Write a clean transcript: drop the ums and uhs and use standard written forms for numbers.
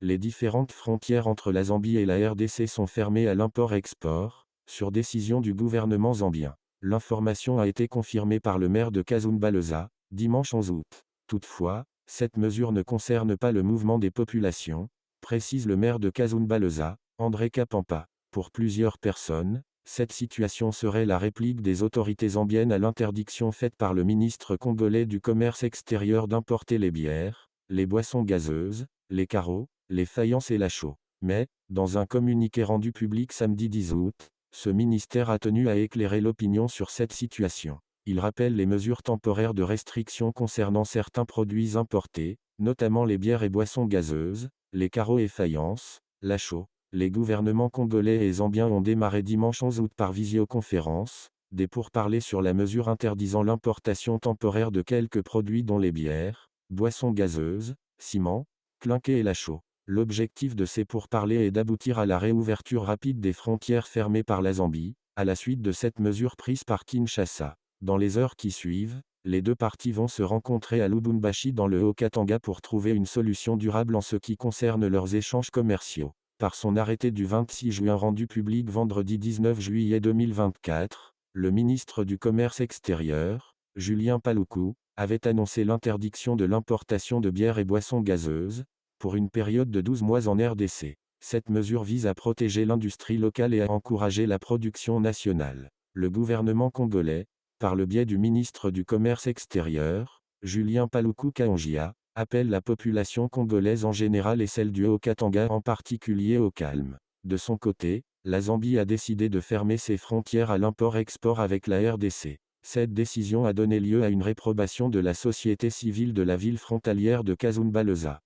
les différentes frontières entre la Zambie et la RDC sont fermées à l'import-export, sur décision du gouvernement zambien. L'information a été confirmée par le maire de Kazumba-Leza, dimanche 11 août. Toutefois, cette mesure ne concerne pas le mouvement des populations, précise le maire de Kazumba-Leza, André Kapampa. Pour plusieurs personnes, cette situation serait la réplique des autorités zambiennes à l'interdiction faite par le ministre congolais du Commerce extérieur d'importer les bières, les boissons gazeuses, les carreaux, les faïences et la chaux. Mais, dans un communiqué rendu public samedi 10 août, ce ministère a tenu à éclairer l'opinion sur cette situation. Il rappelle les mesures temporaires de restriction concernant certains produits importés, notamment les bières et boissons gazeuses, les carreaux et faïences, la chaux. Les gouvernements congolais et zambiens ont démarré dimanche 11 août par visioconférence, des pourparlers sur la mesure interdisant l'importation temporaire de quelques produits dont les bières, boissons gazeuses, ciment, clinqué et la chaux. L'objectif de ces pourparlers est d'aboutir à la réouverture rapide des frontières fermées par la Zambie, à la suite de cette mesure prise par Kinshasa. Dans les heures qui suivent, les deux parties vont se rencontrer à Lubumbashi dans le Haut-Katanga pour trouver une solution durable en ce qui concerne leurs échanges commerciaux. Par son arrêté du 26 juin rendu public vendredi 19 juillet 2024, le ministre du Commerce extérieur, Julien Paluku, avait annoncé l'interdiction de l'importation de bières et boissons gazeuses, pour une période de 12 mois en RDC. Cette mesure vise à protéger l'industrie locale et à encourager la production nationale. Le gouvernement congolais, par le biais du ministre du Commerce extérieur, Julien Paluku Kahongia, appelle la population congolaise en général et celle du Haut-Katanga en particulier au calme. De son côté, la Zambie a décidé de fermer ses frontières à l'import-export avec la RDC. Cette décision a donné lieu à une réprobation de la société civile de la ville frontalière de Kazumba-Leza.